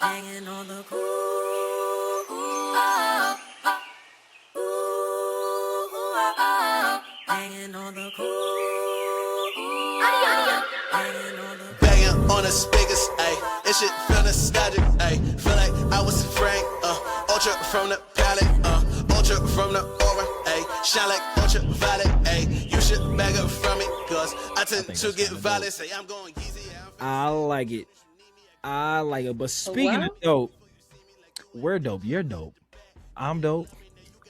Hanging on the hanging on the Banging on the speakers, ayy. This shit feel nostalgic, ayy. Feel like I was Frank, ultra from the palette, ultra from the aura, ayy. Shine like ultraviolet, ayy. You should bag up from me, cause I tend to get violent. Say I'm going easy. I like it. But speaking of dope, we're dope. You're dope. I'm dope.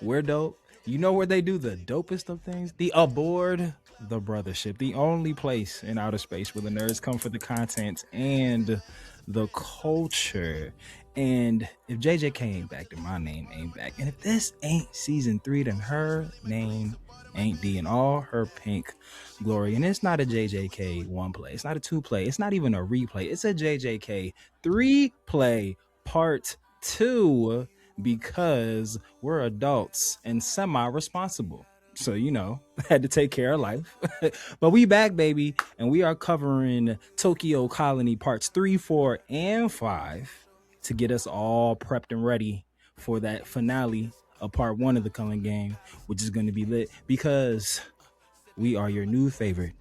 We're dope. You know where they do the dopest of things? The Aboard the Brothership, the only place in outer space where the nerds come for the content and the culture. And if JJK ain't back, then my name ain't back. And if this ain't season 3, then her name ain't Dee in all her pink glory. And it's not a JJK 1 play. It's not a 2 play. It's not even a replay. It's a JJK 3 play part 2 because we're adults and semi-responsible. So, you know, had to take care of life. But we back, baby, and we are covering Tokyo Colony parts 3, 4, and 5 to get us all prepped and ready for that finale of part 1 of the Culling Game, which is going to be lit because we are your new favorite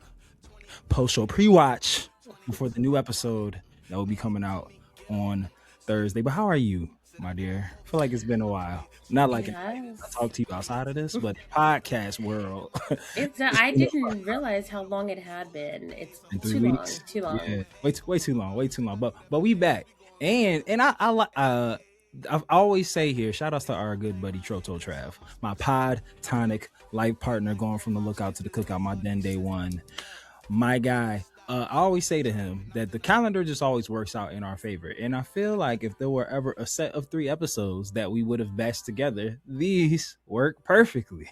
post-show pre-watch before the new episode that will be coming out on Thursday. But how are you, my dear? I feel like it's been a while. Not like I talk to you outside of this, but podcast world. I didn't realize how long it had been. It's too long. Yeah, way too long. But we back, and I always say here, shout outs to our good buddy Troto Trav, my pod tonic life partner, going from the lookout to the cookout, my den day one, my guy. I always say to him that the calendar just always works out in our favor. And I feel like if there were ever a set of 3 episodes that we would have bashed together, these work perfectly.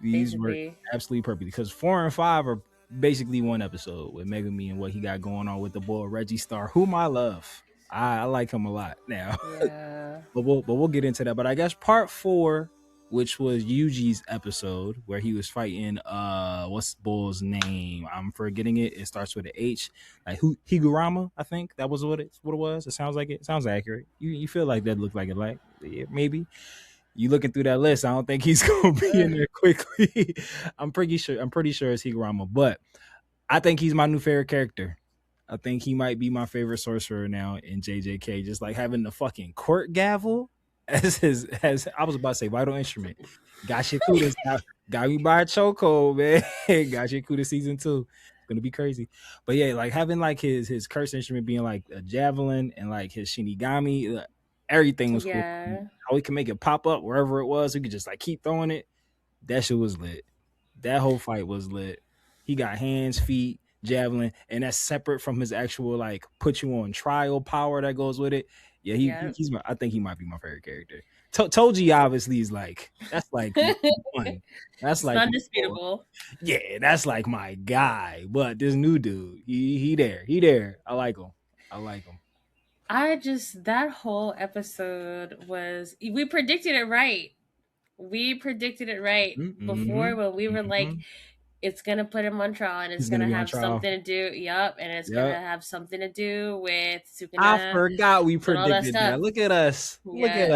These work absolutely perfectly because 4 and 5 are basically one episode with Megumi and what he got going on with the boy Reggie Star, whom I love. I like him a lot now. Yeah. but we'll get into that. But I guess part 4, which was Yuji's episode where he was fighting what's Bull's name? I'm forgetting it. It starts with an H. Like Higurama, I think that was what it was. It sounds like it. Sounds accurate. You feel like that looked like it, like yeah, maybe. You looking through that list, I don't think he's gonna be in there quickly. I'm pretty sure it's Higurama, but I think he's my new favorite character. I think he might be my favorite sorcerer now in JJK. Just like having the fucking court gavel as I was about to say vital instrument. Gashikuda got me by a chokehold, man. Gashikuda season 2. Gonna be crazy. But yeah, like having like his curse instrument being like a javelin and like his Shinigami, everything was cool. How he can make it pop up wherever it was. He could just like keep throwing it. That shit was lit. That whole fight was lit. He got hands, feet, javelin, and that's separate from his actual like put you on trial power that goes with it. Yeah, he's I think he might be my favorite character. Toji obviously is like that's like one. That's like undisputable. Yeah, that's like my guy. But this new dude, he there. I like him. That whole episode was, we predicted it right. Before when we were like, it's gonna put him on trial and it's gonna have something to do. And it's gonna have something to do with Sukuna. I forgot we predicted that. Look at us. Look at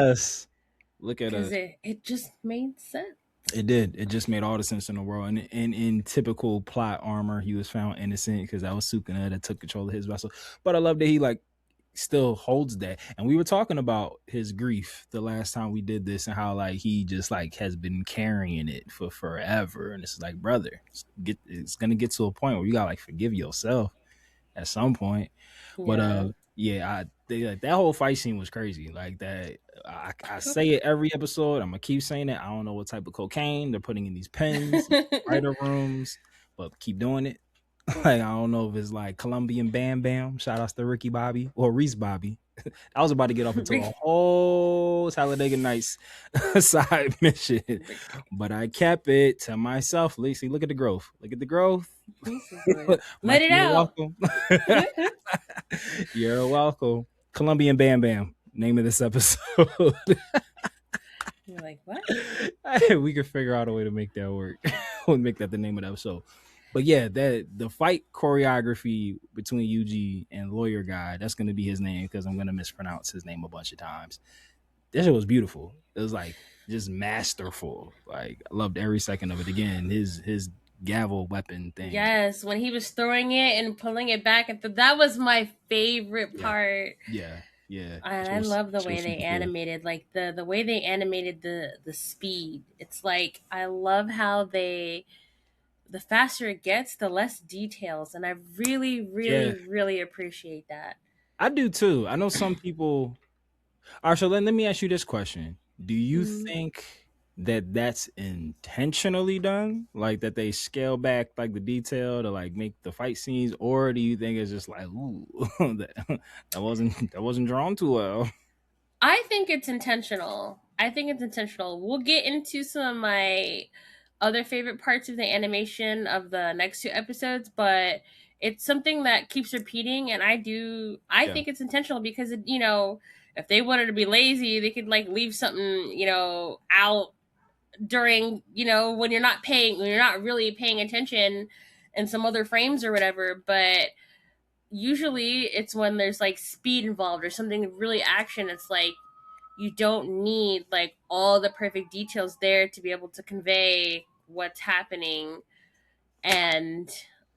us. It just made sense. It did. It just made all the sense in the world. And in typical plot armor, he was found innocent because that was Sukuna that took control of his vessel. But I love that he like still holds that. And we were talking about his grief the last time we did this and how like he just like has been carrying it for forever. And it's like, brother, it's gonna get to a point where you gotta like forgive yourself at some point. But that whole fight scene was crazy. Like that, I say it every episode. I'm gonna keep saying it. I don't know what type of cocaine they're putting in these pens, writer rooms, but keep doing it. Like I don't know if it's like Colombian Bam Bam. Shout outs to Ricky Bobby or Reese Bobby. I was about to get off into a whole Talladega Nights side mission, but I kept it to myself. Lacey, look at the growth. Let it out. Welcome. You're welcome. Colombian Bam Bam. Name of this episode. You're like, what? We could figure out a way to make that work. We'll make that the name of the episode. But yeah, that the fight choreography between Yuji and lawyer guy, that's gonna be his name because I'm gonna mispronounce his name a bunch of times. That shit was beautiful. It was like just masterful. Like I loved every second of it. Again, his gavel weapon thing. Yes, when he was throwing it and pulling it back, that was my favorite part. Yeah. And I love the way they animated, like the way they animated the speed. It's like I love how the faster it gets, the less details, and I really, really, really appreciate that. I do too. I know some people. All right, so let me ask you this question: do you think that that's intentionally done, like that they scale back like the detail to like make the fight scenes, or do you think it's just like, ooh, that wasn't drawn too well? I think it's intentional. We'll get into some of my other favorite parts of the animation of the next 2 episodes, but it's something that keeps repeating, and I think it's intentional because if they wanted to be lazy, they could like leave something out during when you're not really paying attention in some other frames or whatever. But usually it's when there's like speed involved or something really action. It's like you don't need like all the perfect details there to be able to convey what's happening. And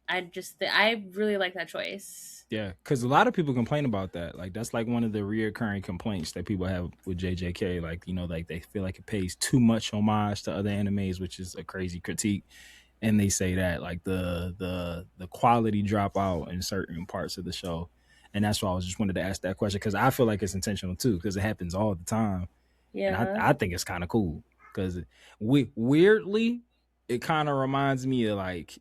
I really like that choice. Yeah, because a lot of people complain about that. Like that's like one of the reoccurring complaints that people have with JJK. Like like they feel like it pays too much homage to other animes, which is a crazy critique. And they say that like the quality drop out in certain parts of the show, and that's why I was just wanted to ask that question because I feel like it's intentional too because it happens all the time. Yeah, and I think it's kind of cool because weirdly it kind of reminds me of like,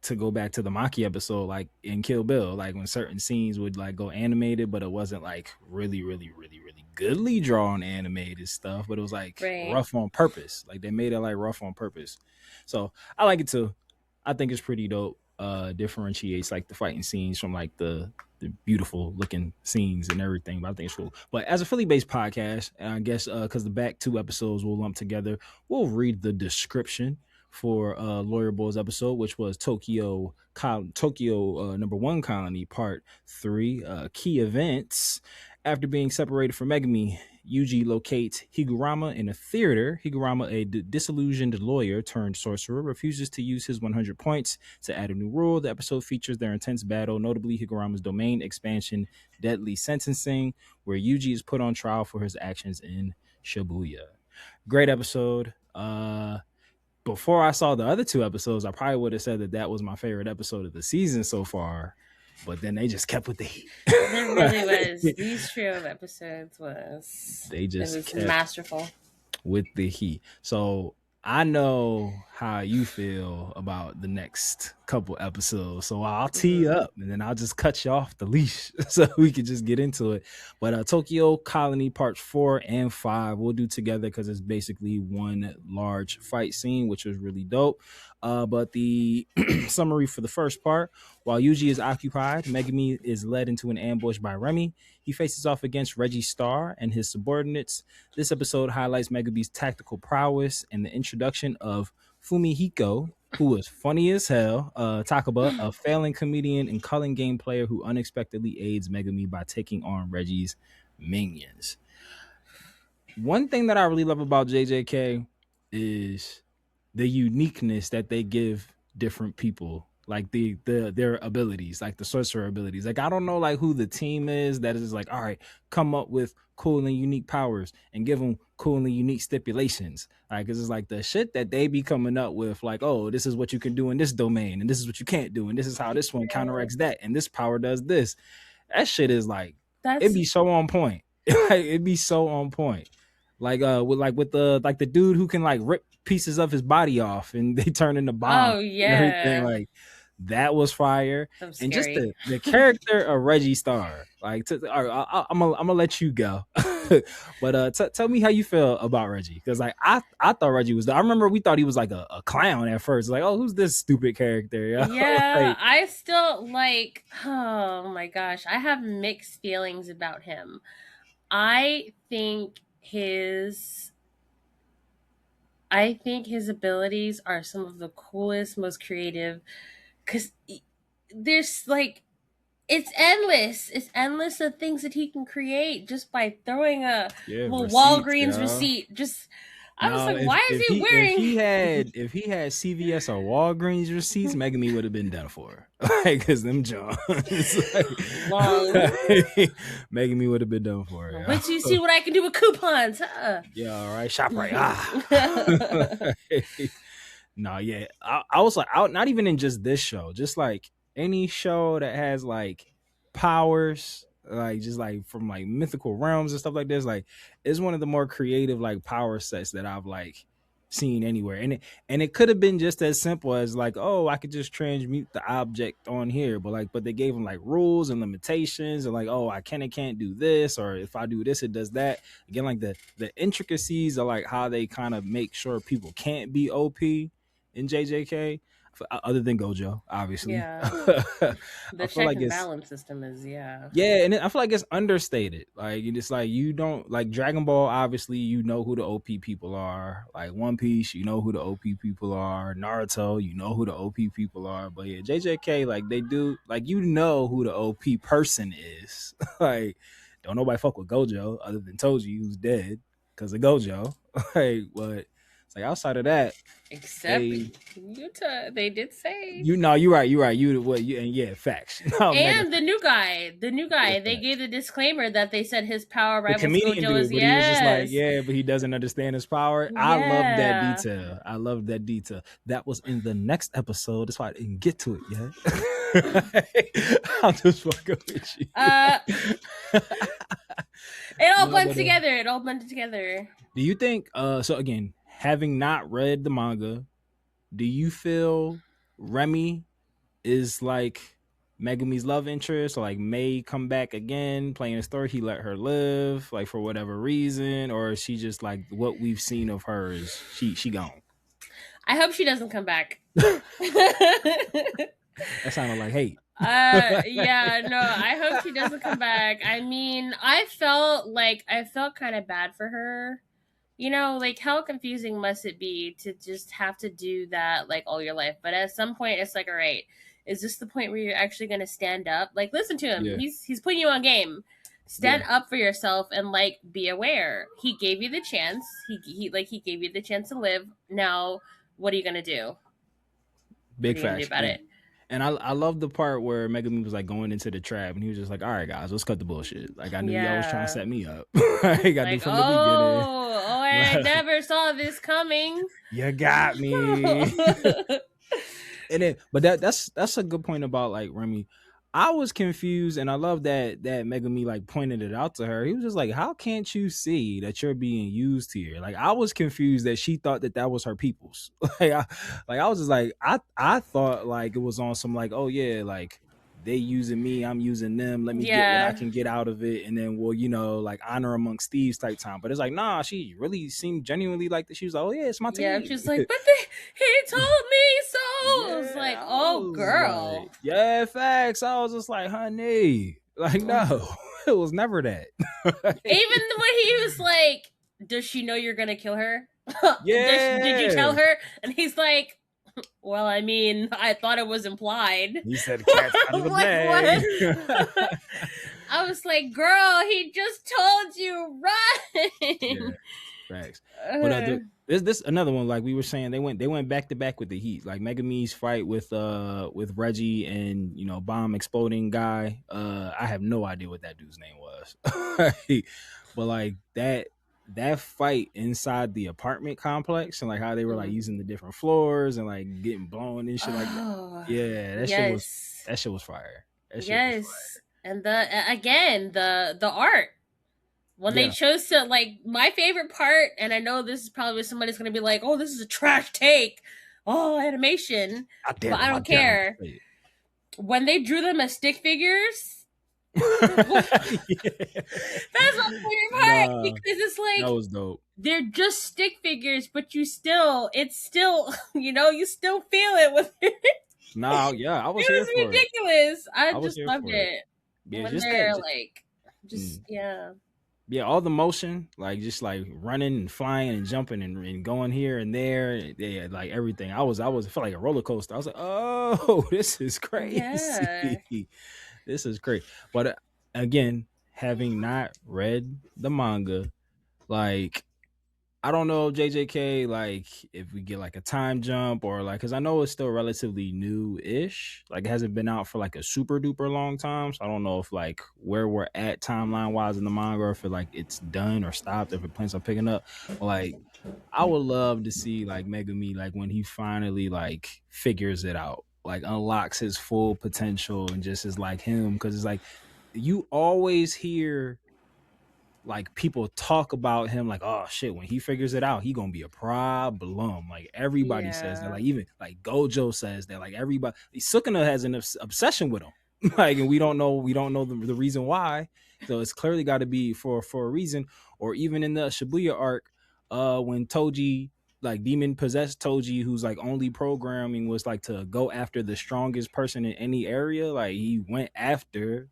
to go back to the Maki episode, like in Kill Bill, like when certain scenes would like go animated, but it wasn't like really, really, really, really goodly drawn animated stuff, but it was like rough on purpose. Like they made it like rough on purpose. So I like it too. I think it's pretty dope. Differentiates like the fighting scenes from like the beautiful looking scenes and everything. But I think it's cool. But as a Philly based podcast, and I guess because the back 2 episodes will lump together, we'll read the description for Lawyer Boy's episode, which was Tokyo number 1 colony part 3. Key events: after being separated from Megumi, Yuji locates Higurama in a theater. Higurama, a disillusioned lawyer turned sorcerer, refuses to use his 100 points to add a new rule. The episode features their intense battle, notably Higurama's domain expansion, Deadly Sentencing, where Yuji is put on trial for his actions in Shibuya. Great episode. Before I saw the other 2 episodes, I probably would have said that was my favorite episode of the season so far. But then they just kept with the heat. It really was. These trio of episodes was masterful with the heat. So I know how you feel about the next couple episodes. So I'll tee you up and then I'll just cut you off the leash so we can just get into it. But Tokyo Colony parts 4 and 5 we'll do together because it's basically one large fight scene, which was really dope. But the summary for the first part: while Yuji is occupied, Megumi is led into an ambush by Remy. He faces off against Reggie Star and his subordinates. This episode highlights Megumi's tactical prowess and the introduction of Fumihiko, who was funny as hell. Takaba, a failing comedian and culling game player who unexpectedly aids Megumi by taking on Reggie's minions. One thing that I really love about JJK is the uniqueness that they give different people, like their abilities, like the sorcerer abilities. Like I don't know like who the team is that is like, all right, come up with cool and unique powers and give them cool and unique stipulations. Like it's like the shit that they be coming up with, like, oh, this is what you can do in this domain and this is what you can't do and this is how this one counteracts that and this power does this. That shit is like, it'd be so on point. It'd be so on point. Like with the dude who can like rip pieces of his body off and they turn into bombs. Oh yeah, and everything. Like that was fire. And just the character of Reggie Star. Like I'm gonna let you go. But tell me how you feel about Reggie, because like I thought Reggie was. I remember we thought he was like a clown at first. Like, oh, who's this stupid character? Yeah, like, I still like. Oh my gosh, I have mixed feelings about him. I think his abilities are some of the coolest, most creative because there's like it's endless. It's endless the things that he can create just by throwing a little receipts, Walgreens yo. receipt. Just I was No, like, why is if he he wearing? if he had CVS or Walgreens receipts, Megami would have been done for. Like, cause them Johns, Long. Megami would have been done for. Yeah. Wait till you see what I can do with coupons. Huh? Yeah, all right, shop right. No, yeah, I was like, not even in just this show, just like any show that has like powers, like just like from like mythical realms and stuff like this. Like, it's one of the more creative like power sets that I've like seen anywhere. And it could have been just as simple as like, oh, I could just transmute the object on here, but they gave them like rules and limitations and like, oh, I can and can't do this, or if I do this, it does that. Again, like the intricacies of like how they kind of make sure people can't be OP in JJK, other than Gojo, obviously. Yeah. The feel check like and it's balance system is and I feel like it's understated. Like, it's like you don't like Dragon Ball. Obviously, you know who the OP people are. Like One Piece, you know who the OP people are. Naruto, you know who the OP people are. But yeah, JJK, like they do, like you know who the OP person is. Like, don't nobody fuck with Gojo other than Toji, who's dead because of Gojo. Like, but it's like outside of that, except Yuta, they did say you're right. Yeah, facts. No, and the new guy, Yeah, they gave the disclaimer that they said his power the rivals comedian Gojo dude, is but he was just like, yeah, but he doesn't understand his power. I love that Yeah. detail. I love that detail. That was in the next episode. That's why I didn't get to it yet. I'm just fucking with you. It all blends together. It all blended together. Do you think? So again, having not read the manga, do you feel Remy is like Megami's love interest, or like may come back again playing a story? He let her live, like for whatever reason, or is she just like what we've seen of her is she gone? I hope she doesn't come back. That sounded like hate. Yeah, no, I hope she doesn't come back. I mean, I felt kind of bad for her. You know, like how confusing must it be to just have to do that like all your life? But at some point, it's like, all right, is this the point where you're actually going to stand up? Like, listen to him. Yeah. He's putting you on game. Stand up for yourself and like be aware. He gave you the chance. He gave you the chance to live. Now, what are you gonna do? Big what are you gonna facts do about it. And I love the part where Megami was like going into the trap, and he was just like, "All right, guys, let's cut the bullshit. Like, I knew y'all was trying to set me up. I got like, from the beginning. I never saw this coming. You got me." And then, but that's a good point about like Remy. I was confused, and I love that Megami like pointed it out to her. He was just like, "How can't you see that you're being used here?" Like, I was confused that she thought that was her people's. I was just like, I thought like it was on some like, oh yeah, like they using me, I'm using them. Let me get what I can get out of it, and then we'll like honor amongst thieves type time. But it's like, nah, she really seemed genuinely like that. She was like, oh yeah, it's my team. Yeah, she's like, but he told me so. I was like, oh girl. Like, yeah, facts. I was just like, honey, like no, it was never that. Even when he was like, does she know you're gonna kill her? Yeah. Did you tell her? And he's like, well, I mean, I thought it was implied. He said cat's out of the bag. I was like, girl, he just told you, run. Yeah, facts. But this another one, like we were saying, they went back to back with the heat. Like Megami's fight with Reggie and bomb exploding guy. I have no idea what that dude's name was. But like that fight inside the apartment complex and like how they were like using the different floors and like getting blown and shit like that. Yeah, that shit was fire. That shit was fire. And the art. When they chose to, like, my favorite part, and I know this is probably somebody's going to be like, oh, this is a trash take. Oh, animation. But I don't care. When they drew them as stick figures, that's my favorite part because it's like, that was dope. They're just stick figures, but it's still, you still feel it with it. No, yeah, I was here for it. It was ridiculous. I just loved it. Yeah, when just they're that, like, yeah. Yeah, all the motion, like just like running and flying and jumping and going here and there, yeah, like everything. I felt like a roller coaster. I was like, oh, this is Yeah. crazy. This is great. But again, having not read the manga, like I don't know if JJK, like if we get like a time jump or like, because I know it's still relatively new-ish, like it hasn't been out for like a super duper long time, so I don't know if like where we're at timeline wise in the manga, or if it, like it's done or stopped, if it plans on picking up. But like I would love to see like Megumi, like when he finally like figures it out, like unlocks his full potential and just is like him, because it's like you always hear like people talk about him like, oh shit, when he figures it out, he gonna be a problem. Like everybody says that. Like even like Gojo says that. Like everybody, Sukuna has an obsession with him. Like, and we don't know the reason why. So it's clearly got to be for a reason. Or even in the Shibuya arc, when Toji, like demon possessed Toji, who's like only programming was like to go after the strongest person in any area. Like he went after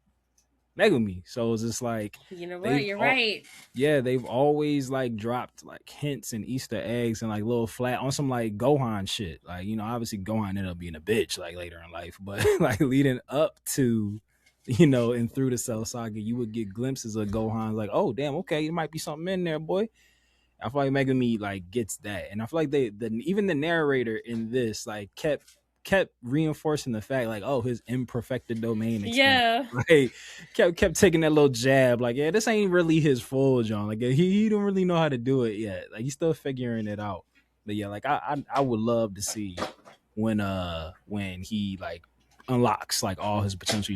Megumi. So it's just like, you know what? You're right. Yeah, they've always like dropped like hints and Easter eggs and like little flat on some like Gohan shit. Like, you know, obviously Gohan ended up being a bitch like later in life, but like leading up to, you know, and through the Cell Saga, you would get glimpses of Gohan like, oh damn, okay, there might be something in there, boy. I feel like Megami like gets that, and I feel like even the narrator in this like kept reinforcing the fact like, oh, his imperfected domain expansion. Yeah, like kept taking that little jab like, yeah, this ain't really his full John, like he don't really know how to do it yet, like he's still figuring it out. But yeah, like I would love to see when he like unlocks like all his potential.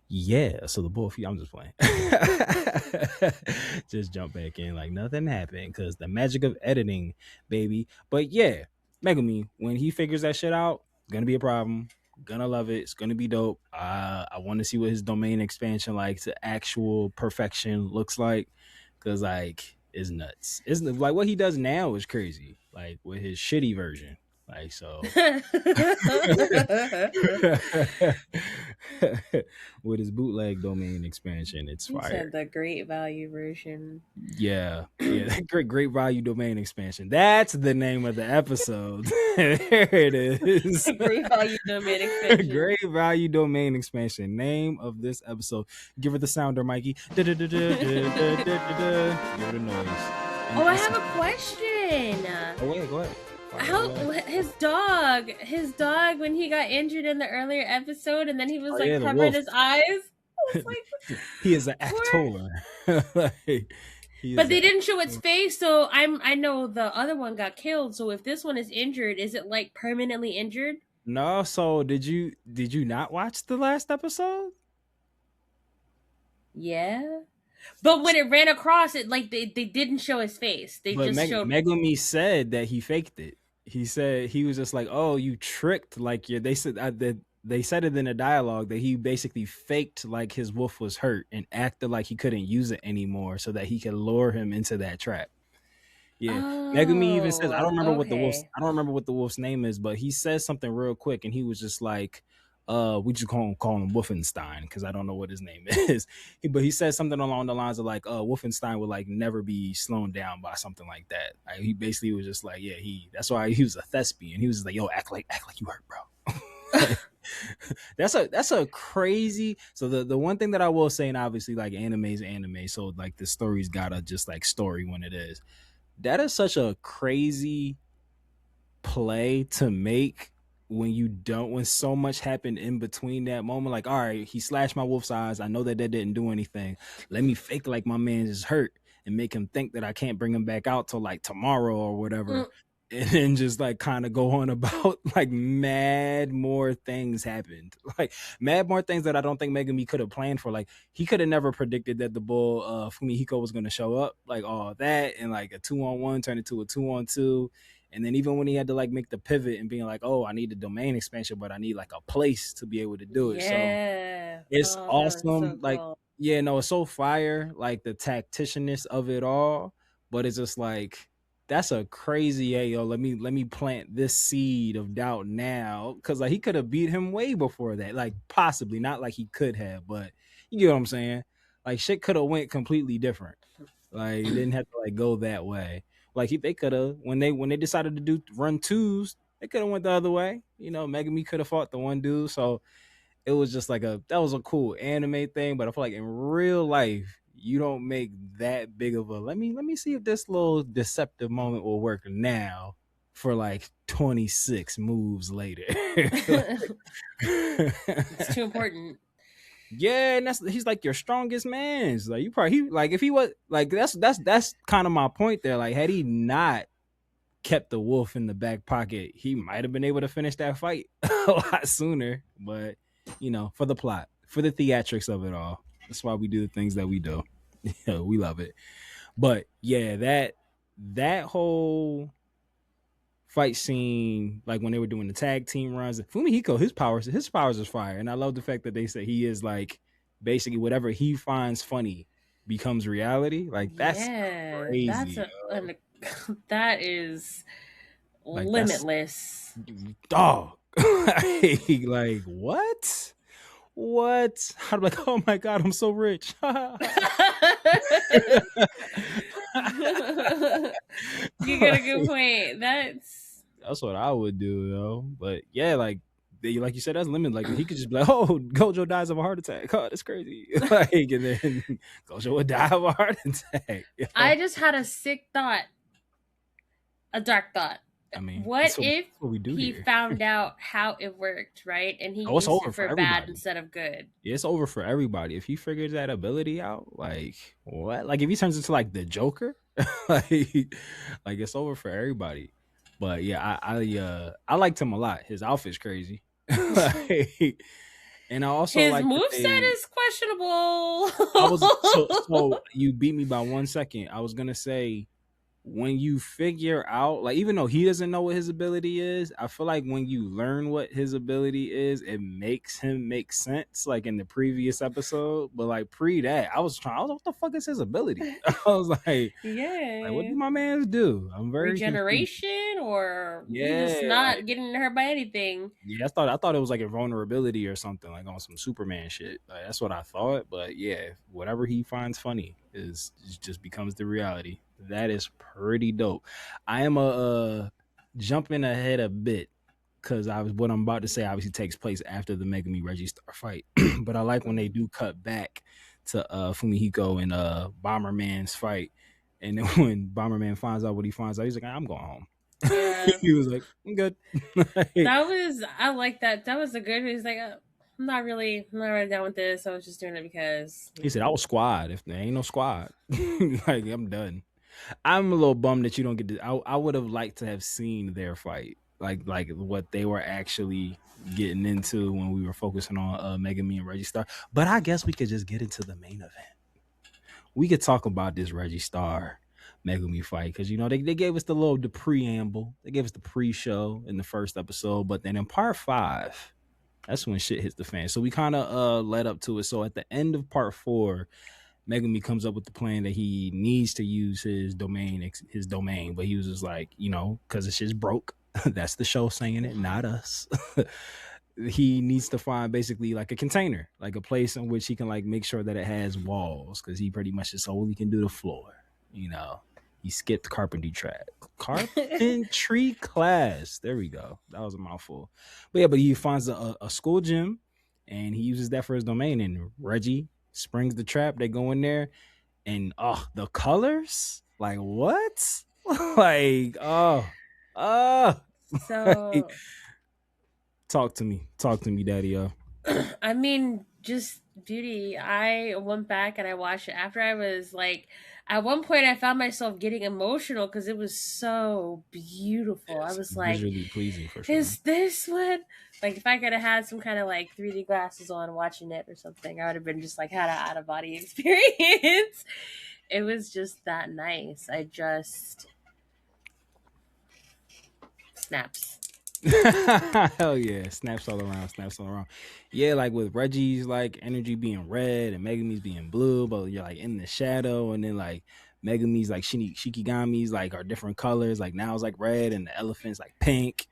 Yeah, so the both of you, I'm just playing. Just jump back in like nothing happened, because the magic of editing, baby. But yeah, Megumi, when he figures that shit out, gonna be a problem. Gonna love it. It's gonna be dope. I want to see what his domain expansion like to actual perfection looks like, because like it's nuts. It's like what he does now is crazy. Like with his shitty version. Like so with his bootleg domain expansion, it's fire. Said the great value version. Yeah, great value domain expansion. That's the name of the episode. There it is. Great value domain expansion. Great value domain expansion. Name of this episode. Give her the sounder, Mikey. Give her the noise. Oh, I have a question. Oh wait, go ahead. How his dog when he got injured in the earlier episode, and then he was covering his eyes. I was like, he is an actor. But they didn't show its face, so I know the other one got killed. So if this one is injured, is it like permanently injured? No. So did you not watch the last episode? Yeah. But when it ran across it, like they didn't show his face. They just showed. Megumi said that he faked it. He said he was just like, "Oh, you tricked." Like they said that they said it in a dialogue that he basically faked like his wolf was hurt and acted like he couldn't use it anymore so that he could lure him into that trap. Yeah, Megumi even says, I don't remember what the wolf's name is, but he says something real quick, and he was just like, we just call him Wolfenstein, because I don't know what his name is. But he says something along the lines of like, Wolfenstein would like never be slowed down by something like that. Like, he basically was just like, yeah, that's why he was a thespian. He was just like, yo, act like you hurt, bro. That's a crazy. So the one thing that I will say, and obviously like anime is anime, so like the story's gotta just like story when it is. That is such a crazy play to make when so much happened in between that moment. Like, all right, he slashed my wolf's eyes. I know that didn't do anything. Let me fake like my man is hurt and make him think that I can't bring him back out till like tomorrow or whatever. And then just like kind of go on about like mad more things happened. Like mad more things that I don't think Megumi could have planned for. Like he could have never predicted that the bull Fumihiko was going to show up, like all that, and like a 2-on-1 turned into a 2-on-2. And then even when he had to like make the pivot and being like, oh, I need a domain expansion, but I need like a place to be able to do it. Yeah. So it's awesome. So like, cool. Yeah, no, it's so fire, like the tacticianness of it all. But it's just like, that's a crazy, hey, yo, let me plant this seed of doubt now. Cause like he could have beat him way before that. Like possibly, not like he could have, but you get what I'm saying? Like shit could have went completely different. Like it didn't have to like go that way. Like they could have when they decided to do run twos, they could have went the other way. You know, Megami could have fought the one dude. So it was just like that was a cool anime thing. But I feel like in real life, you don't make that big of a let me see if this little deceptive moment will work now for like 26 moves later. It's too important. Yeah, and he's like your strongest man. Like you probably like if he was like that's kind of my point there. Like had he not kept the wolf in the back pocket, he might have been able to finish that fight a lot sooner. But you know, for the plot, for the theatrics of it all, that's why we do the things that we do. We love it. But yeah, that whole fight scene, like when they were doing the tag team runs, Fumihiko, his powers is fire, and I love the fact that they say he is like basically whatever he finds funny becomes reality. Like that's crazy. That is like, limitless. Dog. Like what? What? I'm like, oh my god, I'm so rich. You got a good point. That's what I would do, though. But yeah, like you said, that's limited. Like he could just be like, "Oh, Gojo dies of a heart attack." Oh, that's crazy. Like, and then Gojo would die of a heart attack. You know? I just had a sick thought, a dark thought. I mean, what if he found out how it worked, right? And he used it for bad instead of good. Yeah, it's over for everybody. If he figures that ability out, like what? Like if he turns into like the Joker, like it's over for everybody. But yeah, I liked him a lot. His outfit's crazy. And I also his moveset is questionable. So you beat me by 1 second. I was gonna say, when you figure out, like, even though he doesn't know what his ability is, I feel like when you learn what his ability is, it makes him make sense, like in the previous episode. But like pre that, I was like, what the fuck is his ability? I was like, yeah, like, what do my mans do? I'm very regeneration confused. Or just not getting hurt by anything. Yeah, I thought it was like a vulnerability or something, like on some Superman shit. Like, that's what I thought. But yeah, whatever he finds funny just becomes the reality. That is pretty dope. I am jumping ahead a bit because what I'm about to say obviously takes place after the Megami Reggie Star fight. But I like when they do cut back to Fumihiko and Bomberman's fight, and then when Bomberman finds out what he finds out, he's like, I'm going home. Yeah. He was like, I'm good. I like that. That was a good. He's like, I'm not really down with this. I was just doing it because he said I was squad. If there ain't no squad, like I'm done. I'm a little bummed that you don't get to. I would have liked to have seen their fight, like what they were actually getting into when we were focusing on Megami and Reggie Star. But I guess we could just get into the main event. We could talk about this Reggie Star Megami fight because they gave us the preamble, they gave us the pre-show in the first episode, but then in part 5, that's when shit hits the fan. So we kind of led up to it. So at the end of part 4, Megami comes up with the plan that he needs to use his domain, but he was just like, because it's just broke. That's the show saying it, not us. He needs to find basically like a container, like a place in which he can like make sure that it has walls, because he pretty much just only can do the floor. He skipped carpentry class. There we go. That was a mouthful. But he finds a school gym and he uses that for his domain, and Reggie springs the trap. They go in there and the colors, like what? Like so talk to me, daddy. I mean, just beauty. I went back and I watched it after I was like, at one point I found myself getting emotional because it was so beautiful. I was like, visually pleasing for sure. Is this what, like, if I could have had some kind of like 3D glasses on watching it or something, I would have been just like had an out of body experience. It was just that nice. I just snaps. Hell yeah, snaps all around. Yeah, like with Reggie's like energy being red and Megami's being blue, but you're like in the shadow, and then like Megami's like Shikigami's like are different colors, like now it's like red and the elephant's like pink.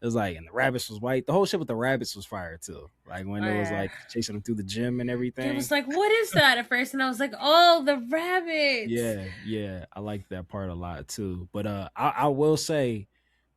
It was like, and the rabbits was white. The whole shit with the rabbits was fire too. Like when it was like chasing them through the gym and everything. It was like, what is that at first? And I was like, oh, the rabbits. Yeah. I like that part a lot too. But I will say,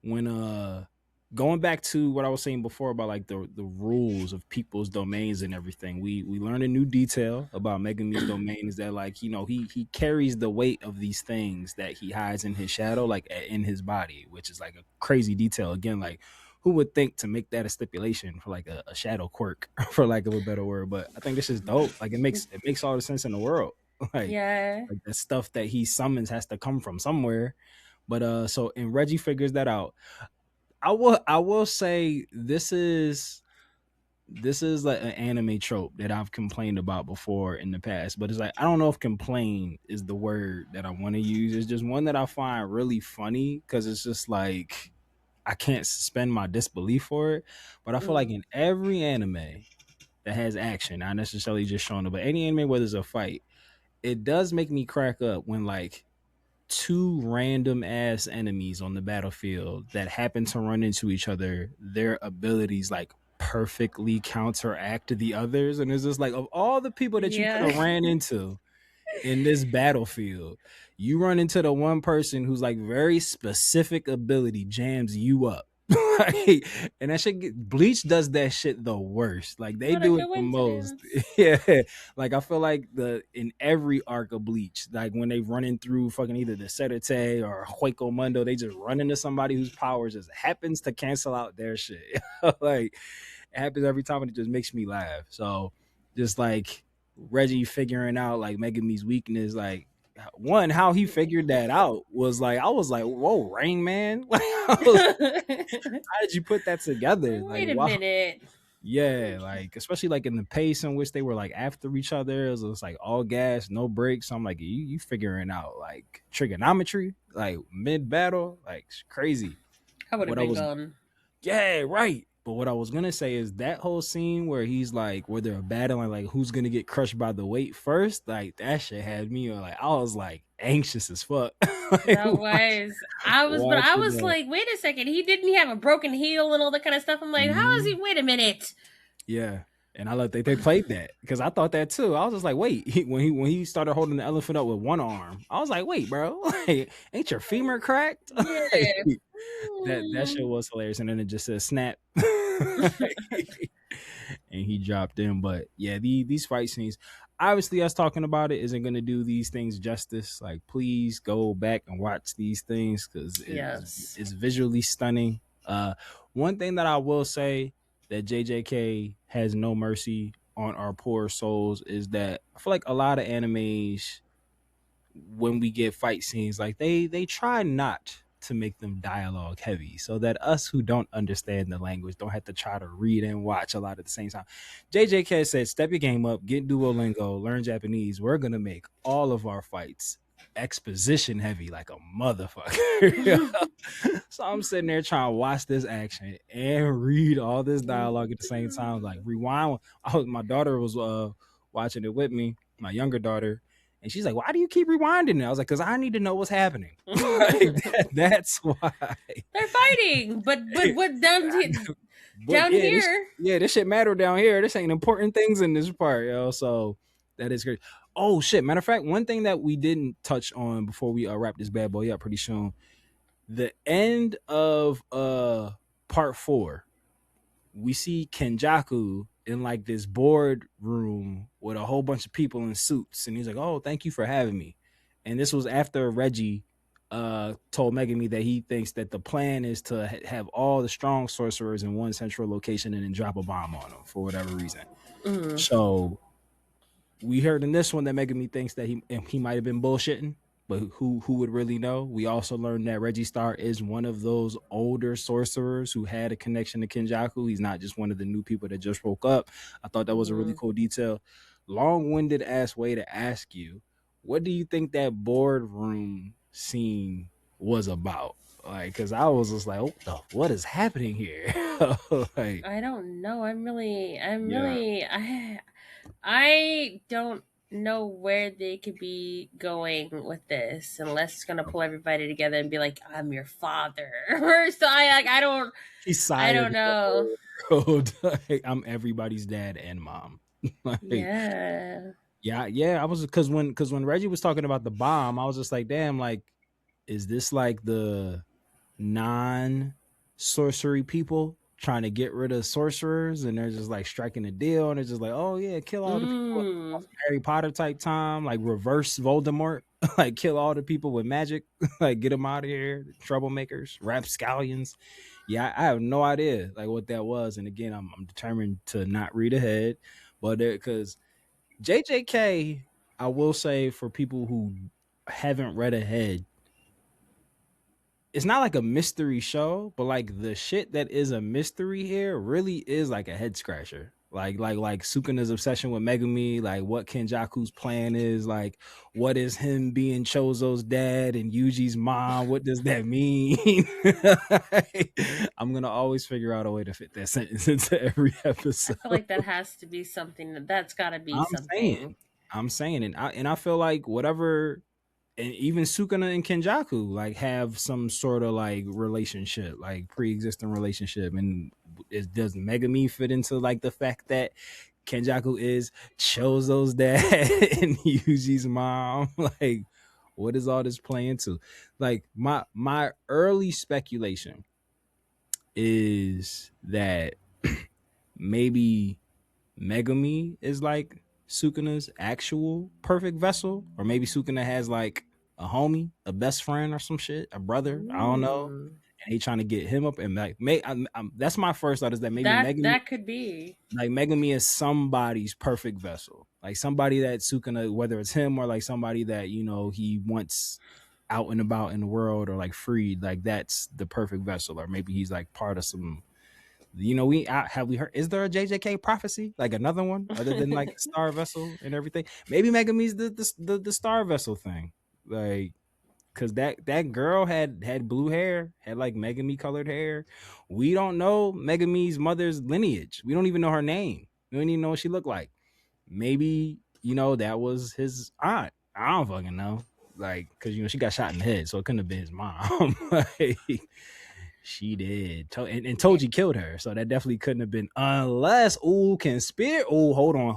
when going back to what I was saying before about like the rules of people's domains and everything, we learned a new detail about Megumi's domain is that, like, you know, he carries the weight of these things that he hides in his shadow, like in his body, which is like a crazy detail. Again, like, who would think to make that a stipulation for like a shadow quirk, for lack of a better word? But I think this is dope. Like, it makes all the sense in the world. Like the stuff that he summons has to come from somewhere. But so, and Reggie figures that out. I will say this is like an anime trope that I've complained about before in the past, but it's like, I don't know if complain is the word that I want to use. It's just one that I find really funny because it's just like, I can't suspend my disbelief for it. But I feel like in every anime that has action, not necessarily just showing it, but any anime where there's a fight, it does make me crack up when like two random ass enemies on the battlefield that happen to run into each other, their abilities like perfectly counteract the others. And it's just like, of all the people that you could have ran into in this battlefield, you run into the one person who's like very specific ability jams you up. Like, and that shit Bleach does that shit the worst. Like, they do it the most. Yeah, like I feel like in every arc of Bleach, like when they running through fucking either the Serete or Hueco Mundo, they just run into somebody whose powers just happens to cancel out their shit. Like, it happens every time, and it just makes me laugh. So just like Reggie figuring out like Megumi's weakness, like, one, how he figured that out was like, I was like, whoa, Rain Man. Like, how did you put that together? Wait like, a minute. Yeah, like, especially like in the pace in which they were like after each other, it was like all gas, no brakes. So I'm like, you figuring out like trigonometry, like mid battle, like crazy. I would have been gone. Yeah, right. But what I was gonna say is that whole scene where he's like, where they're battling, like who's gonna get crushed by the weight first, like that shit had me like, I was like anxious as fuck. Like, that was, I was like, wait a second, he didn't have a broken heel and all that kind of stuff. I'm like, how is he? Wait a minute. Yeah, and I love that they played that because I thought that too. I was just like, wait, when he started holding the elephant up with one arm, I was like, wait, bro, like, ain't your femur cracked? Yeah. that shit was hilarious, and then it just said snap. And he dropped in. But yeah, these fight scenes, obviously us talking about it isn't going to do these things justice. Like, please go back and watch these things because it's visually stunning. One thing that I will say that JJK has no mercy on our poor souls is that I feel like a lot of animes, when we get fight scenes, like they try not to make them dialogue heavy so that us who don't understand the language don't have to try to read and watch a lot at the same time. JJK said, step your game up, get Duolingo, learn Japanese. We're going to make all of our fights exposition heavy like a motherfucker. So I'm sitting there trying to watch this action and read all this dialogue at the same time. Like, rewind. My daughter was watching it with me, my younger daughter. And she's like, why do you keep rewinding it? I was like, because I need to know what's happening. Like, that's why. They're fighting. But what down here? Yeah, this shit matter down here. This ain't important things in this part, yo. So that is great. Oh, shit. Matter of fact, one thing that we didn't touch on before we wrap this bad boy up pretty soon, the end of part 4, we see Kenjaku in like this board room with a whole bunch of people in suits, and he's like, oh, thank you for having me. And this was after Reggie told Megumi that he thinks that the plan is to have all the strong sorcerers in one central location and then drop a bomb on them for whatever reason. So we heard in this one that Megumi thinks that he might have been bullshitting, but who would really know? We also learned that Reggie Star is one of those older sorcerers who had a connection to Kenjaku. He's not just one of the new people that just woke up. I thought that was a really cool detail. Long-winded ass way to ask you, what do you think that boardroom scene was about? Like, because I was just like, what is happening here? Like, I don't know. I don't know where they could be going with this unless it's gonna pull everybody together and be like, I'm your father. Or so I don't He's I sired don't of the know. whole world. Like, I'm everybody's dad and mom. Like, Yeah. yeah. I was because when Reggie was talking about the bomb, I was just like, damn, like, is this like the non-sorcery people trying to get rid of sorcerers, and they're just like striking a deal, and it's just like, oh yeah, kill all the people. Harry Potter type time, like reverse Voldemort, like kill all the people with magic, like get them out of here, troublemakers, rapscallions. Yeah, I have no idea like what that was, and again, I'm determined to not read ahead, but because JJK, I will say for people who haven't read ahead, it's not like a mystery show, but like the shit that is a mystery here really is like a head scratcher. Like Sukuna's obsession with Megumi, like what Kenjaku's plan is, like what is him being Chozo's dad and Yuji's mom, what does that mean? I'm gonna always figure out a way to fit that sentence into every I episode. feel like that has to be something that's gotta be something. I'm saying, and I feel like whatever, and even Sukuna and Kenjaku like have some sort of like relationship, like pre-existing relationship. And does Megami fit into like the fact that Kenjaku is Chozo's dad and Yuji's mom? Like, what does all this play into? Like, my early speculation is that maybe Megami is like Sukuna's actual perfect vessel, or maybe Sukuna has like a homie, a best friend, or some shit, a brother. I don't know. And he trying to get him up, and like, that's my first thought, is that maybe Megami, that could be like Megami is somebody's perfect vessel, like somebody that Sukuna, whether it's him or like somebody that he wants out and about in the world, or like freed, like that's the perfect vessel, or maybe he's like part of some. We heard? Is there a JJK prophecy, like another one other than like the star vessel and everything? Maybe Megami's the star vessel thing, like because that girl had blue hair, had like Megami colored hair. We don't know Megami's mother's lineage. We don't even know her name. We don't even know what she looked like. Maybe that was his aunt. I don't fucking know, like because she got shot in the head, so it couldn't have been his mom. Like, she did. And Toji killed her. So that definitely couldn't have been, unless, conspiracy. Oh, hold on.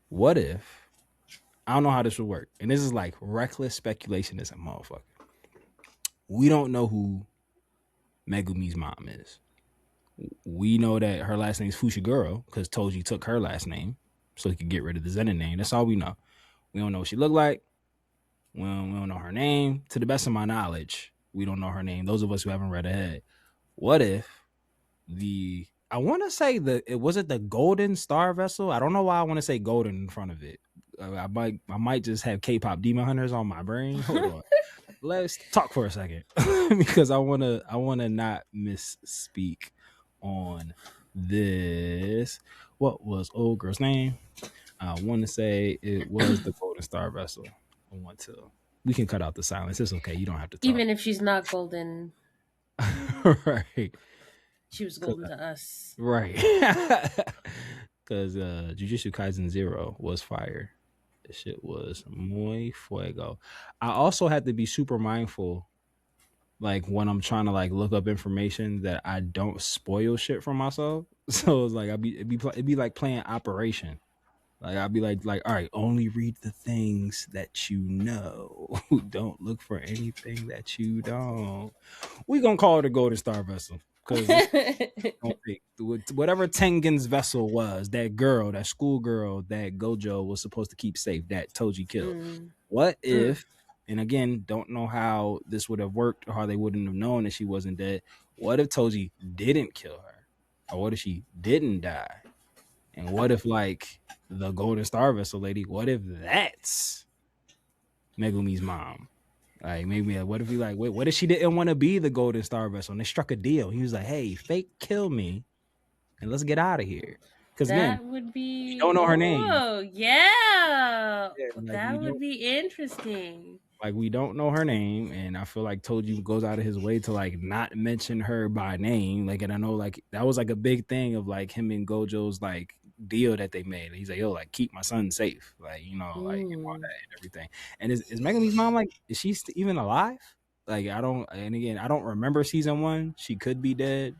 What if, I don't know how this would work, and this is like reckless speculation as a motherfucker. We don't know who Megumi's mom is. We know that her last name is Fushiguro because Toji took her last name so he could get rid of the Zenin name. That's all we know. We don't know what she looked like. We don't know her name. To the best of my knowledge, we don't know her name. Those of us who haven't read ahead. What if I want to say was it the Golden Star Vessel? I don't know why I want to say golden in front of it. I might just have K-pop Demon Hunters on my brain. Hold on. Let's talk for a second because I wanna not misspeak on this. What was old girl's name? I want to say it was the Golden Star Vessel. I want to. We can cut out the silence. It's okay. You don't have to talk. Even if she's not golden. Right. She was golden to us. Right. Because Jujutsu Kaisen 0 was fire. This shit was muy fuego. I also had to be super mindful, like when I'm trying to like look up information, that I don't spoil shit for myself. So it's like it'd be like playing Operation. Like I'd be like, all right, only read the things that you know. Don't look for anything that you don't. We gonna call it a Golden Star Vessel because whatever Tengen's vessel was, that girl, that schoolgirl, that Gojo was supposed to keep safe, that Toji killed. What if? And again, don't know how this would have worked or how they wouldn't have known that she wasn't dead. What if Toji didn't kill her, or what if she didn't die? And what if, like, the Golden Star Vessel lady, what if that's Megumi's mom? Like, maybe, what if what if she didn't want to be the Golden Star Vessel and they struck a deal? He was like, hey, fake kill me and let's get out of here. Because that would be. You don't know her name. Oh, yeah. That would be interesting. Like we don't know her name, and I feel like Toji goes out of his way to like not mention her by name. Like, and I know like that was like a big thing of like him and Gojo's like deal that they made. He's like, yo, like keep my son safe, like you know, like and all that and everything. And is Megumi's mom like is she even alive? Like I don't, and again I don't remember season 1. She could be dead,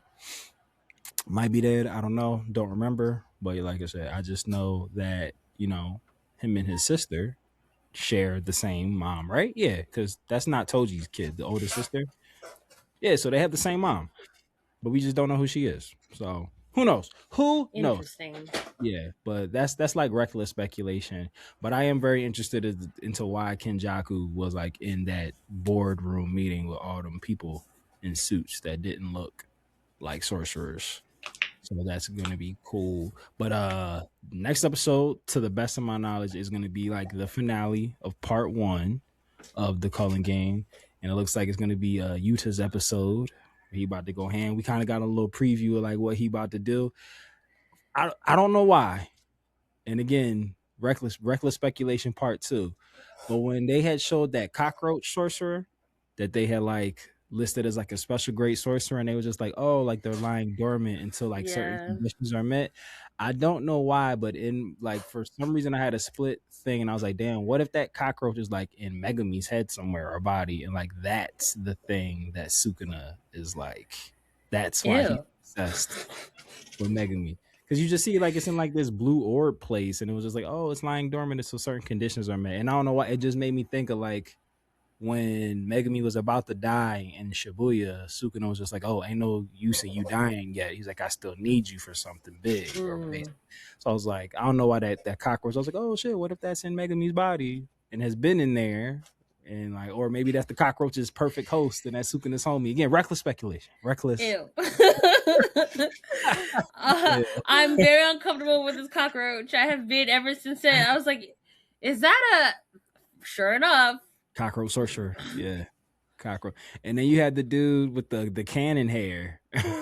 might be dead. I don't know, don't remember. But like I said, I just know that you know him and his sister share the same mom, right? Yeah, because that's not Toji's kid, the older sister. Yeah, so they have the same mom, but we just don't know who she is. So who knows? Who knows? Interesting. Yeah, but that's like reckless speculation. But I am very interested into why Kenjaku was like in that boardroom meeting with all them people in suits that didn't look like sorcerers. So that's gonna be cool. But next episode, to the best of my knowledge, is gonna be like the finale of part 1 of the Culling game. And it looks like it's gonna be Yuta's episode. He about to go hand. We kind of got a little preview of like what he about to do. I don't know why. And again, reckless speculation part 2. But when they had showed that cockroach sorcerer that they had like listed as like a special great sorcerer, and they were just like, oh, like they're lying dormant until like certain conditions are met. I don't know why, but in like for some reason I had a split thing, and I was like, damn, what if that cockroach is like in Megumi's head somewhere or body, and like that's the thing that Sukuna is like. That's why he's obsessed with Megumi. Because you just see like it's in like this blue orb place, and it was just like, oh, it's lying dormant until certain conditions are met. And I don't know why, it just made me think of like when Megumi was about to die in Shibuya, Sukuna was just like, oh, ain't no use in you dying yet. He's like, I still need you for something big. So I was like, I don't know why that cockroach. I was like, oh shit, what if that's in Megumi's body and has been in there? And like, or maybe that's the cockroach's perfect host, and that's Sukuna's homie. Again, reckless speculation. Reckless. Ew. I'm very uncomfortable with this cockroach. I have been ever since then. I was like, is that a... Sure enough. Cockroach sorcerer. Yeah. Cockroach. And then you had the dude with the cannon hair.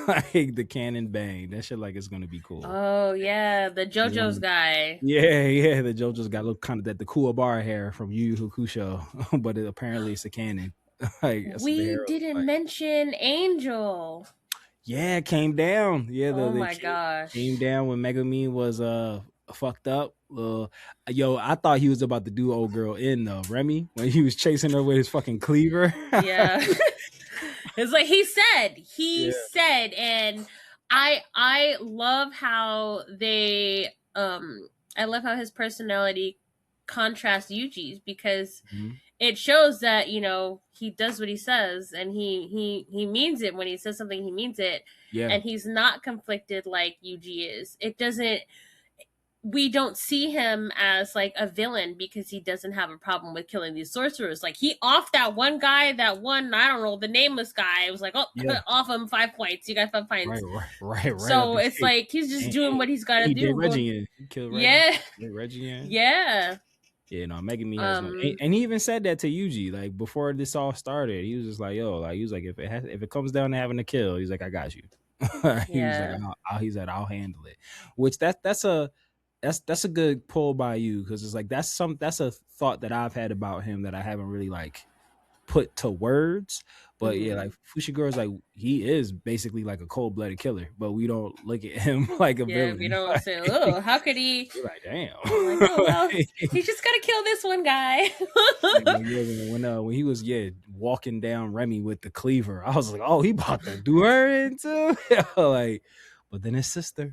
Like the cannon bang. That shit like it's gonna be cool. Oh yeah, the JoJo's guy. Yeah, the JoJo's got look kind of that the Kuwabara hair from Yu Yu Hakusho, but apparently it's a cannon. Like we didn't mention Angel. Yeah, it came down. Yeah, oh my gosh, came down when Megumi was fucked up. Yo, I thought he was about to do old girl in Remy when he was chasing her with his fucking cleaver. Yeah. It's like he said, and I love how they I love how his personality contrasts Yuji's, because it shows that, you know, he does what he says, and he means it. When he says something, he means it. Yeah. And he's not conflicted like Yuji is. It doesn't, we don't see him as like a villain because he doesn't have a problem with killing these sorcerers. Like he off that one guy, that one, I don't know, the nameless guy. It was like, oh, off him 5 points. You got 5 points. Right. So it's like he's just doing what he's got to do. Did Reggie in. He killed Reggie. Yeah. Reggie in. Yeah. Yeah, no, Megumi has and he even said that to Yuji, like before this all started. He was just like, yo, like he was like, if it comes down to having to kill, he's like, I got you. He's like, I'll handle it. Which that's a good pull by you, because it's like that's a thought that I've had about him that I haven't really like put to words. But yeah, like Fushiguro, like he is basically like a cold-blooded killer, but we don't look at him like a villain. We don't say, oh, how could he? You're like, damn. Like, oh, well, he's just gotta kill this one guy. When he was walking down Remy with the cleaver, I was like, oh, he about to do her in too. Like, but then his sister's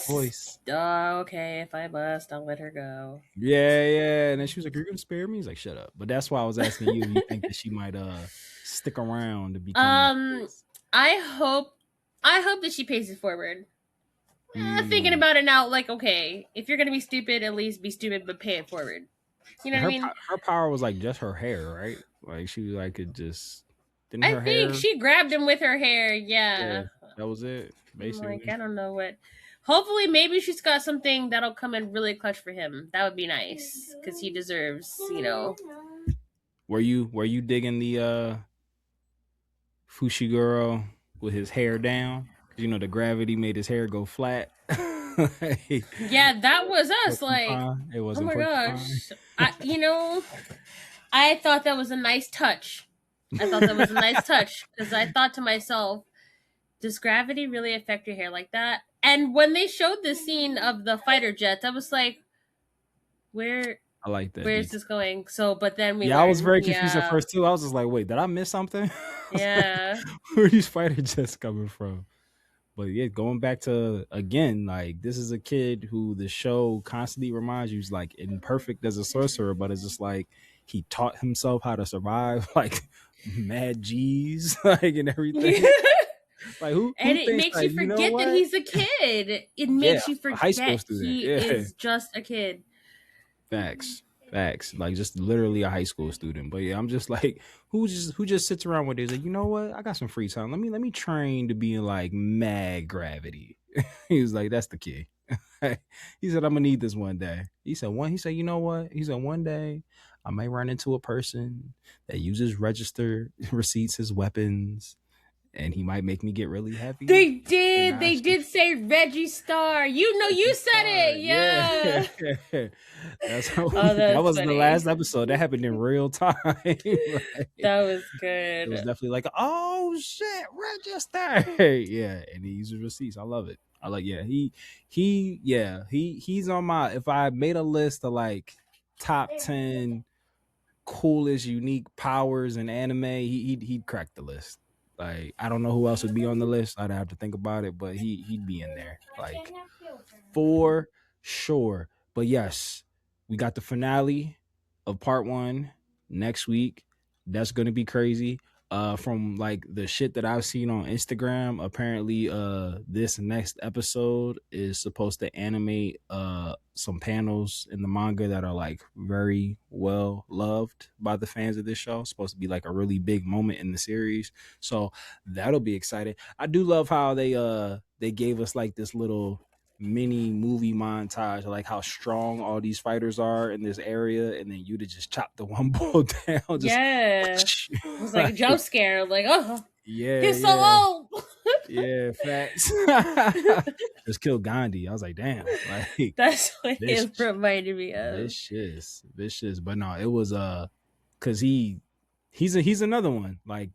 voice. Oh, okay, if I must, I'll let her go. Yeah. And then she was like, you're gonna spare me? He's like, shut up. But that's why I was asking you, you think that she might stick around to become I hope that she pays it forward. Thinking about it now, like, okay, if you're gonna be stupid, at least be stupid but pay it forward. You know what I mean? Her power was like just her hair, right? Like she like could just I think she grabbed him with her hair, yeah. That was it, basically. Like, I don't know what. Hopefully, maybe she's got something that'll come in really clutch for him. That would be nice, because he deserves, you know. Were you digging the Fushiguro with his hair down? Because you know the gravity made his hair go flat. Yeah, that was us. Like, it wasn't. Oh my gosh, you know. I thought that was a nice touch. Because I thought to myself, does gravity really affect your hair like that? And when they showed the scene of the fighter jets, I was like, where I like that. where's detail. this going? So, but then we Yeah, I was learned, very confused at first too. I was just like, wait, did I miss something? yeah. Where are these fighter jets coming from? But yeah, going back to again, like this is a kid who the show constantly reminds you is like imperfect as a sorcerer, but it's just like he taught himself how to survive like mad G's, like and everything. Like who And it thinks makes like you you know forget that what? he's a kid. It Yeah, makes you a high school forget student. he Yeah, is just a kid. facts, facts. Like just literally a high school student. But yeah, I'm just like who just sits around with this? Like you know what? I got some free time. Let me train to be in like mad gravity. He was like, that's the key. He said, I'm gonna need this one day. He said, you know what? He said, one day I may run into a person that uses register receipts as weapons, and he might make me get really heavy. They And did. I They did say Reggie Star. You know, you said it. yeah. Yeah. That's how Oh, that that's wasn't the funny. last episode. That happened in real time. Like, That was it was good. definitely like, oh shit, register. Yeah, and he uses receipts. I love it. I like, yeah, he's on my. If I made a list of like top 10 coolest, unique powers in anime, he'd crack the list. Like, I don't know who else would be on the list. I'd have to think about it, but he'd be in there, like for sure. But yes, we got the finale of part 1 next week. That's gonna be crazy. From like the shit that I've seen on Instagram, apparently this next episode is supposed to animate some panels in the manga that are like very well loved by the fans of this show. It's supposed to be like a really big moment in the series. So that'll be exciting. I do love how they gave us like this little mini movie montage of like how strong all these fighters are in this area, and then you to just chop the one ball down. Just, Yeah. It was like a jump scare. Like, oh, yeah, he's so yeah, old. yeah, facts. Just kill Gandhi. I was like, damn, like That's what this, it reminded me of. vicious. But no, it was cause he's another one. Like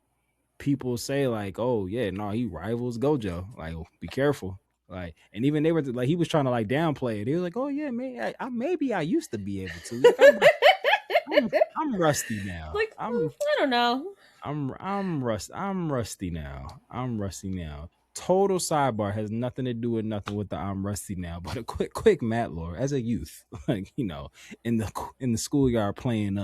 people say, like, oh yeah, no, he rivals Gojo. Like, be careful. Like, and even they were like, he was trying to like downplay it. He was like, oh yeah, man, I maybe I used to be able to. Like, I'm rusty now. Like, I don't know. I'm rusty now. I'm rusty now. Total sidebar, has nothing to do with nothing with the I'm rusty now, but a quick Matt lore. As a youth, like in the schoolyard playing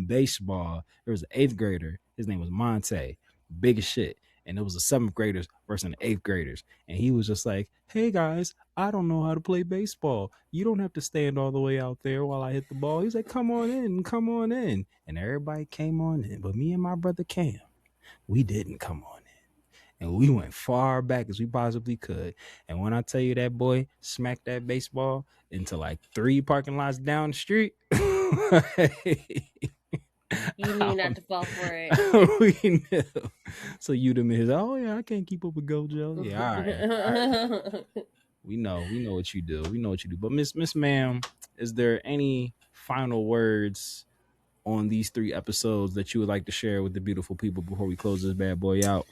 baseball, there was an 8th grader. His name was Monte, big as shit. And it was the 7th graders versus the 8th graders. And he was just like, hey guys, I don't know how to play baseball. You don't have to stand all the way out there while I hit the ball. He's like, come on in. And everybody came on in. But me and my brother Cam, we didn't come on in. And we went far back as we possibly could. And when I tell you that boy smacked that baseball into like 3 parking lots down the street, You knew not to fall for it. we knew. So you to me, oh yeah, I can't keep up with Gojo. Yeah, all right. We know what you do. But Miss Ma'am, is there any final words on these 3 episodes that you would like to share with the beautiful people before we close this bad boy out?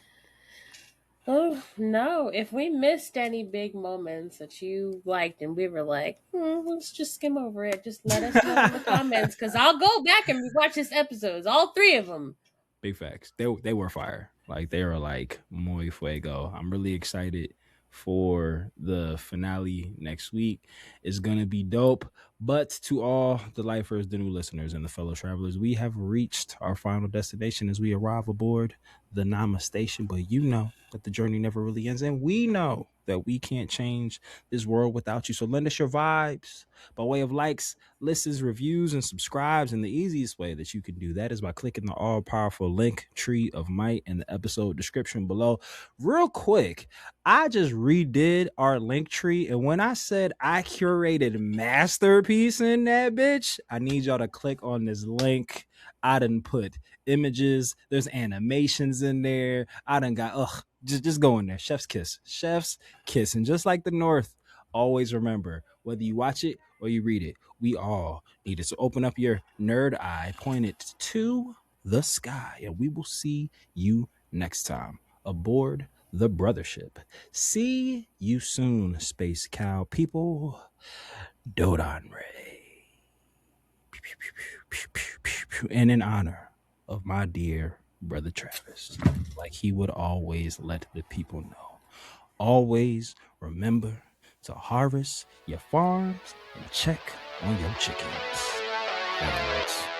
Oh no! If we missed any big moments that you liked, and we were like, let's just skim over it, just let us know in the comments, because I'll go back and watch this episodes, all 3 of them. Big facts. They were fire. Like they were like muy fuego. I'm really excited for the finale next week. It's gonna be dope. But to all the lifers, the new listeners, and the fellow travelers, we have reached our final destination as we arrive aboard the Nama station. But you know that the journey never really ends, and we know that we can't change this world without you. So lend us your vibes by way of likes, listens, reviews, and subscribes. And the easiest way that you can do that is by clicking the all-powerful link tree of might in the episode description below. Real quick, I just redid our link tree, and when I said I curated masterpiece in that bitch, I need y'all to click on this link. I done put images, there's animations in there. I done got just go in there. Chef's kiss. And just like the North always remember, whether you watch it or you read it, we all need to open up your nerd eye, point it to the sky, and we will see you next time aboard the Brothership. See you soon, Space Cow people. Dodon Ray. And in honor of my dear brother Travis, like he would always let the people know, always remember to harvest your farms and check on your chickens. Thanks.